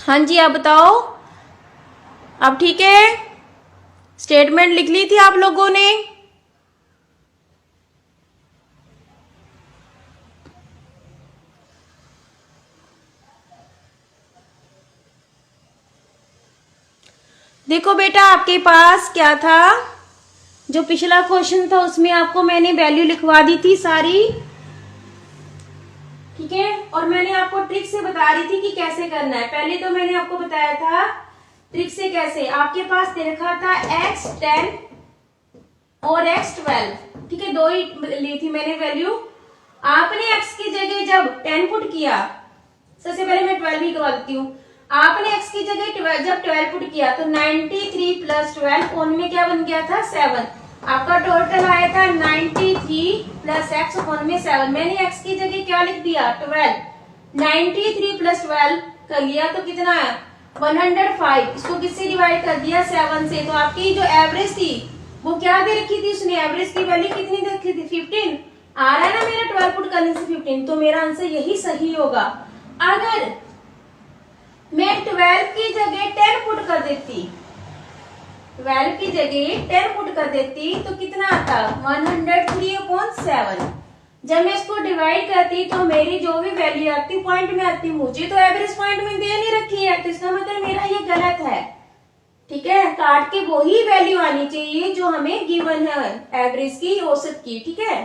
हाँ जी, आप बताओ। अब ठीक है? स्टेटमेंट लिख ली थी आप लोगों ने? देखो बेटा, आपके पास क्या था, जो पिछला क्वेश्चन था उसमें आपको मैंने वैल्यू लिखवा दी थी सारी, ठीक है। और मैंने आपको ट्रिक से बता रही थी कि कैसे करना है। पहले तो मैंने आपको बताया था ट्रिक से कैसे। आपके पास दे रखा था x10 और x12, ठीक है, दो ही ली थी मैंने वैल्यू। आपने x की जगह जब 10 पुट किया, सबसे पहले मैं 12 ही करवा देती हूँ। आपने x की जगह जब 12 पुट किया तो 93 प्लस 12 उनमें क्या बन गया था 7। आपका टोटल आया था 93 प्लस एक्स में 7। मैंने x की जगह क्या लिख दिया 12। 93 प्लस 12 कर लिया तो कितना है 105। इसको किससे डिवाइड कर दिया 7 से। तो आपकी जो एवरेज थी वो क्या दे रखी थी उसने, एवरेज की वैल्यू कितनी दे रखी थी 15। आ रहा है ना मेरा 12 पुट करने से 15, तो मेरा आंसर यही सही होगा। अगर मैं 12 की जगह 10 पुट कर देती, 12 की जगह 10 पुट कर देती तो कितना आता 103/7। जब मैं इसको डिवाइड करती तो मेरी जो भी वैल्यू आती पॉइंट में आती, मुझे तो एवरेज पॉइंट में दे नहीं रखी है, तो इसका मतलब मेरा ये गलत है, ठीक है। काट के वही वैल्यू आनी चाहिए जो हमें गिवन है एवरेज की, औसत की, ठीक है।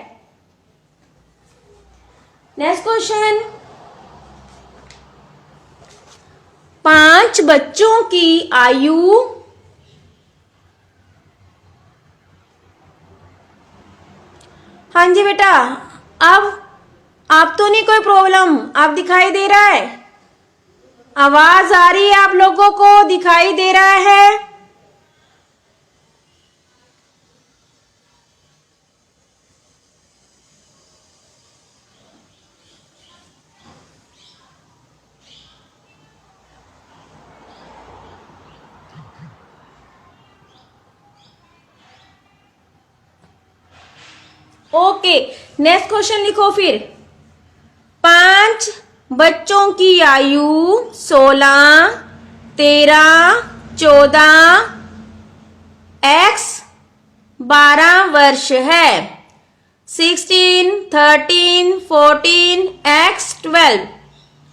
नेक्स्ट क्वेश्चन, 5 बच्चों की आयु हाँ जी बेटा, अब तो नहीं कोई प्रॉब्लम, अब दिखाई दे रहा है, आवाज आ रही है आप लोगों को, दिखाई दे रहा है? ओके, नेक्स्ट क्वेश्चन लिखो फिर। 5 बच्चों की आयु 16, 13, 14, x 12 वर्ष है। 16, 13, 14, x 12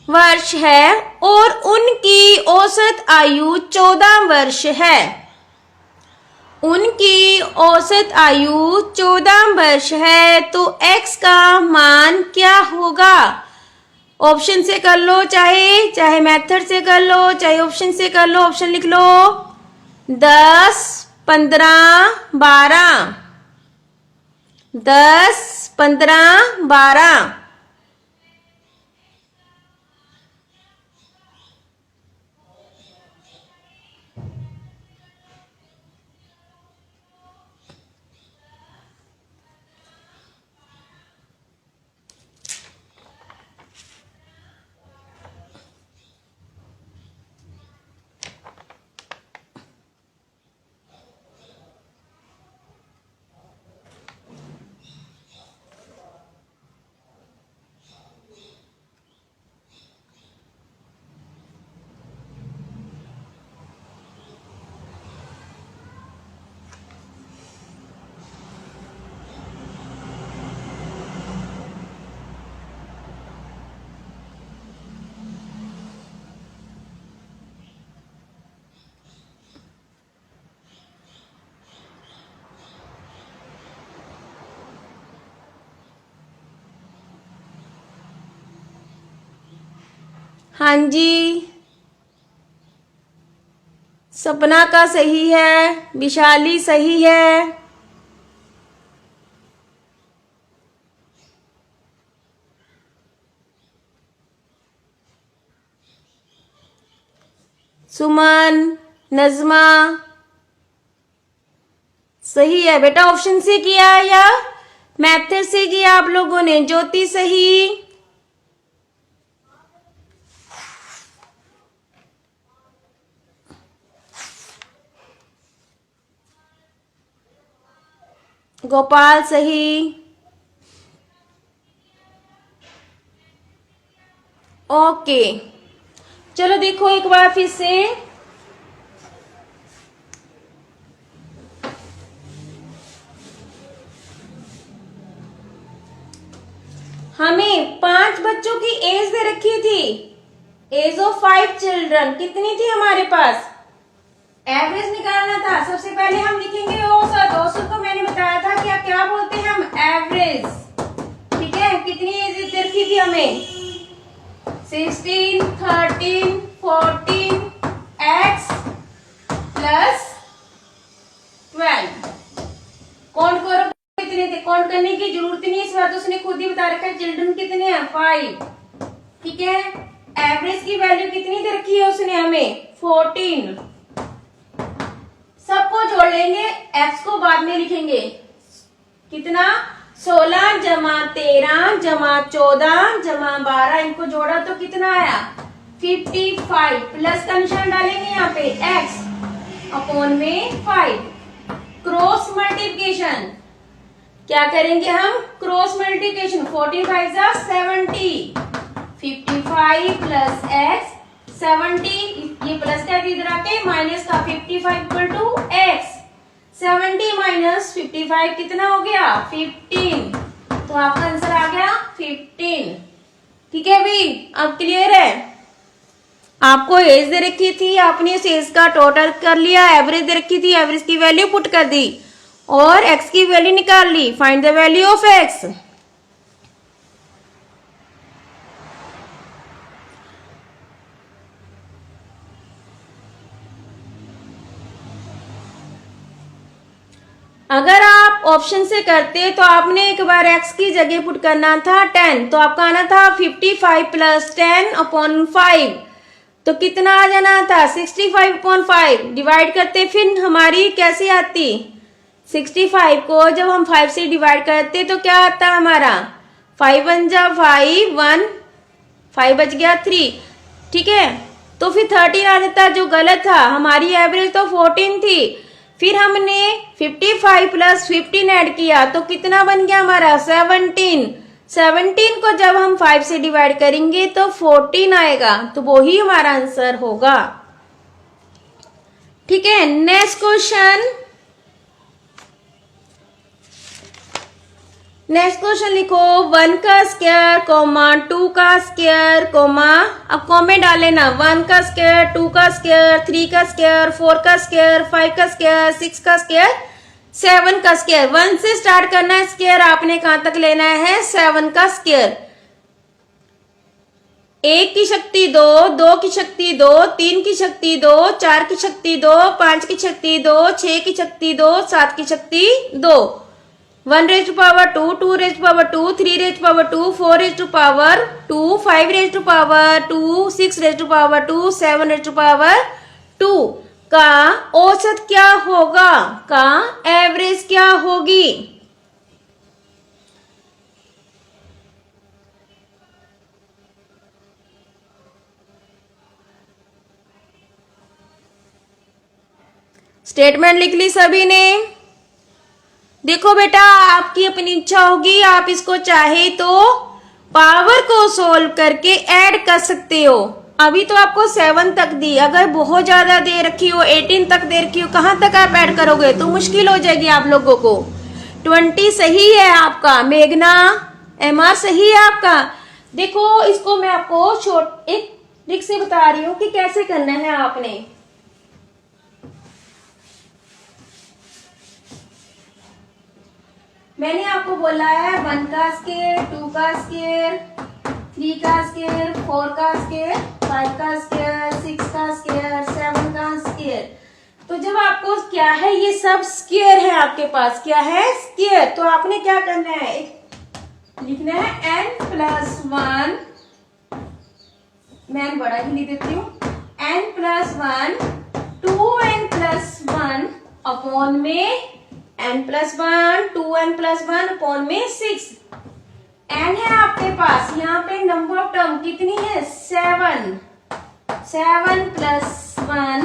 वर्ष है और उनकी औसत आयु 14 वर्ष है। उनकी औसत आयु 14 वर्ष है, तो x का मान क्या होगा? ऑप्शन से कर लो, चाहे मेथड से कर लो, चाहे ऑप्शन से कर लो। ऑप्शन लिख लो 10, 15, 12। 10, 15, 12। हाँ जी, सपना का सही है, विशाली सही है, सुमन, नजमा सही है बेटा। ऑप्शन से किया या मैथड से किया आप लोगों ने? ज्योति सही, गोपाल सही, ओके। चलो देखो एक बार फिर से। हमें 5 बच्चों की एज दे रखी थी, एज ऑफ 5 चिल्ड्रन कितनी थी हमारे पास, एवरेज निकालना था। सबसे पहले हम लिखेंगे औसत। औसत को मैंने बताया था क्या क्या बोलते हैं हम, एवरेज। ठीक है, कितनी एज दे रखी थी हमें, 16, 13, 14 x प्लस 12। काउंट करो कितने थे, काउंट करने की जरूरत नहीं है, इस बार तो उसने खुद ही बता रखा है चिल्ड्रन कितने हैं, 5। ठीक है, एवरेज की वैल्यू कितनी दे रखी है उसने हमें, 14। सबको जोड़ लेंगे, x को बाद में लिखेंगे। कितना, 16 जमा 13 जमा 14 जमा 12, इनको जोड़ा तो कितना आया, 55। प्लस का निशान डालेंगे यहाँ पे, x अपॉन में 5। क्रॉस मल्टीप्लिकेशन, क्या करेंगे हम, क्रॉस मल्टीप्लिकेशन। 14 5 जा 70, 55 प्लस x 70, ये प्लस का इधर आके माइनस का, 55 इक्वल टू x। 70 माइनस 55 कितना हो गया, 15। तो आपका आंसर आ गया 15। ठीक है भाई, अब क्लियर है। आपको एज दे रखी थी, आपने इस एज का टोटल कर लिया, एवरेज दे रखी थी, एवरेज की वैल्यू पुट कर दी और x की वैल्यू निकाल ली। Find the value of x। अगर आप ऑप्शन से करते तो आपने एक बार x की जगह पुट करना था 10, तो आपका आना था 55 प्लस 10 अपॉन 5, तो कितना आ जाना था, 65 अपॉन 5। डिवाइड करते फिर हमारी कैसे आती, 65 को जब हम 5 से डिवाइड करते तो क्या आता हमारा, 5 1 जा 5, 1 5 बच गया 3। ठीक है, तो फिर 13 आ जाता, जो गलत था। हमारी एवरेज तो 14 थी, फिर हमने 55 प्लस 15 ऐड किया तो कितना बन गया हमारा, 17। 17 को जब हम 5 से डिवाइड करेंगे तो 14 आएगा, तो वो ही हमारा आंसर होगा। ठीक है, नेक्स्ट क्वेश्चन। नेक्स्ट क्वेश्चन लिखो, 1 का स्क्वायर कॉमा 2 का स्क्वायर कॉमा, अब कॉमे डाले ना, 1 का स्क्वायर, 2 का स्क्वायर, 3 का स्क्वायर, 4 का स्क्वायर, 5 का स्क्वायर, 6 का स्क्वायर, 7 का स्क्वायर। 1 से स्टार्ट करना है स्क्वायर, आपने कहां तक लेना है, 7 का स्क्वायर। 1 की शक्ति 2, 2 की शक्ति 2, 3 की शक्ति 2, 4 की शक्ति 2, 5 की शक्ति 2, 6 की शक्ति 2, 7 की शक्ति 2। 1 raised to power 2, 2 raised to power 2, 3 raised to power 2, 4 raised to power 2, 5 raised to power 2, 6 raised to power 2, 7 raised to power 2 का औसत क्या होगा, का एवरेज क्या होगी। स्टेटमेंट लिख ली सभी ने। देखो बेटा, आपकी अपनी इच्छा होगी, आप इसको चाहे तो पावर को सोल्व करके ऐड कर सकते हो। अभी तो आपको 7 तक दी, अगर बहुत ज्यादा दे रखी हो, 18 तक दे रखी हो, कहां तक आप ऐड करोगे, तो मुश्किल हो जाएगी आप लोगों को। 20 सही है आपका, मेघना MR सही है आपका। देखो इसको मैं आपको एक ट्रिक से बता रही हूँ कि कैसे करना है आपने। मैंने आपको बोला है 1 का स्क्वायर, 2 का स्क्वायर, 3 का स्क्वायर, 4 का स्क्वायर, 5 का स्क्वायर, 6 का स्क्वायर, 7 का स्क्वायर। तो जब आपको क्या है, ये सब स्क्वायर है आपके पास, क्या है, स्क्वायर, तो आपने क्या करना है, लिखना है n+1, मैं बड़ा ही लिख देती हूँ, n+1 2n+1 अपॉन में n+1 2n+1 अपॉन में 6। n है आपके पास, यहाँ पे नंबर ऑफ टर्म कितनी है, 7। 7 + 1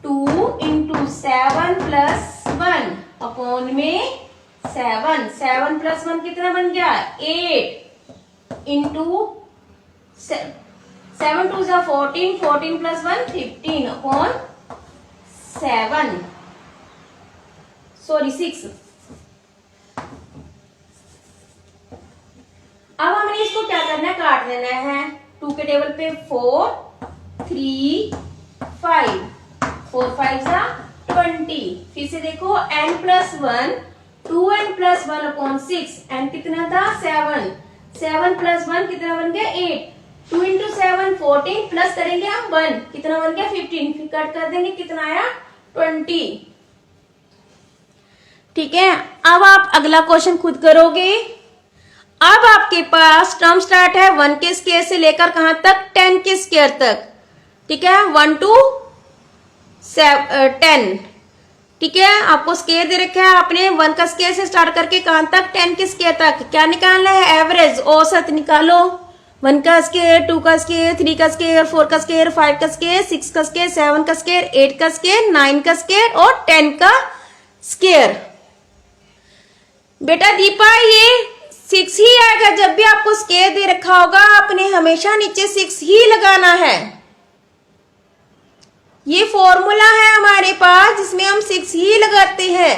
2 इंटू 7 + 1 अपॉन में 7। 7 + 1 कितना बन गया, 8 इंटू 7 2 जा 14, 14 प्लस 1 15 अपॉन 7, सॉरी 6। अब हमने इसको क्या करना है, काट देना है। 2 के टेबल पे 4 3 5, 4 5 जा 20। फिर से देखो n plus 1 2n plus 1 upon 6, n कितना था 7, 7 प्लस 1 कितना बन गया 8, 2 इंटू 7 14 प्लस करेंगे हम 1 कितना बन गया 15, फिर कट कर देंगे कितना आया 20। ठीक है, अब आप अगला क्वेश्चन खुद करोगे। अब आपके पास टर्म स्टार्ट है 1 के स्क्वायर से लेकर कहां तक 10 के स्क्वायर तक। ठीक है, 1 to 10। ठीक है, आपको स्क्वायर दे रखा है, आपने 1 का स्क्वायर से स्टार्ट करके कहां तक 10 के स्क्वायर तक क्या निकालना है, एवरेज औसत निकालो। 1 का स्क्वायर, 2 का स्क्वायर, 3 का स्क्वायर, 4 का स्क्वायर, 5 का स्क्वायर, 6 का स्क्वायर, 7 का स्क्वायर, 8 का स्क्वायर, 9 का स्क्वायर और 10 का स्क्वायर। बेटा दीपा ये 6 ही आएगा, जब भी आपको स्क्वायर दे रखा होगा आपने हमेशा नीचे 6 ही लगाना है। ये फॉर्मूला है हमारे पास जिसमें हम 6 ही लगाते हैं।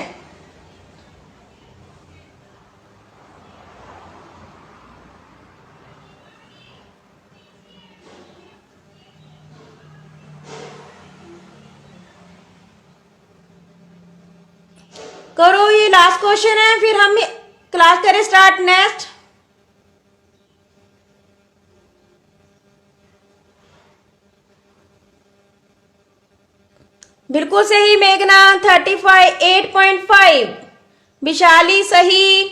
करो, ये लास्ट क्वेश्चन है, फिर हम क्लास करें स्टार्ट नेक्स्ट। बिल्कुल सही मेघना, 35 8.5। विशाली सही,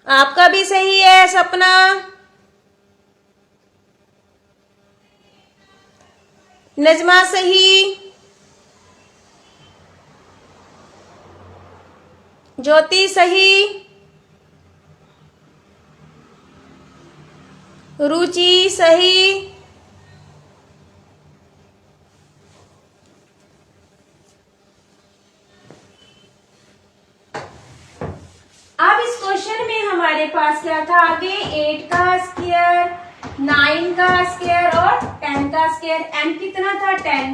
आपका भी सही है सपना। नजमा सही, ज्योति सही, रुचि सही, अब इस क्वेश्चन में हमारे पास क्या था आगे, 8 का स्क्वायर, 9 का स्क्वायर और 10 का स्क्वायर। n कितना था 10,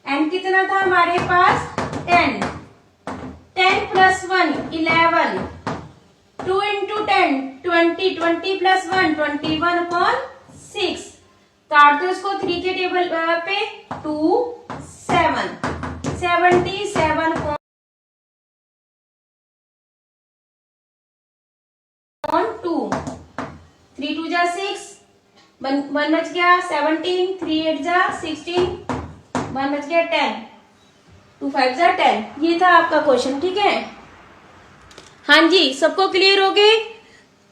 n कितना था हमारे पास 10, 10 प्लस 1 11, 2 इंटू 10 20, 20 प्लस 1 21 अपॉन 6। काट दो इसको 3 के टेबल पे 2 7, 77 अपॉन 2, 3 2 जा 6, 1 बच गया 17, 3 8 जा 16, 1 बच गया 10, 2 5 जा 10। ये था आपका क्वेश्चन। ठीक है, हाँ जी, सबको क्लियर हो गए।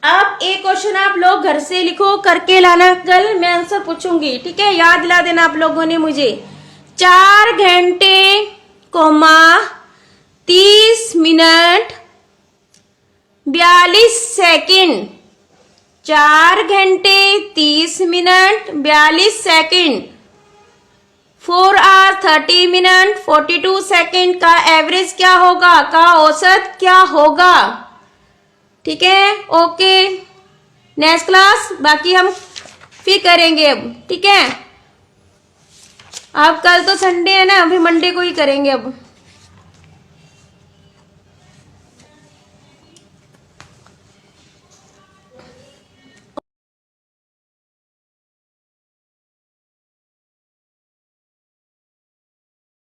अब एक क्वेश्चन आप लोग घर से लिखो, करके लाना, कल मैं आंसर पूछूंगी। ठीक है, याद दिला देना आप लोगों ने मुझे। 4 घंटे, 30 मिनट 42 सेकंड, 4 घंटे 30 minute 42 second, 4 hour 30 minute 42 second का एवरेज क्या होगा, का औसत क्या होगा। ठीक है, ओके, नेक्स्ट क्लास बाकी हम फिर करेंगे अब। ठीक है, अब कल तो संडे है ना, अभी मंडे को ही करेंगे अब।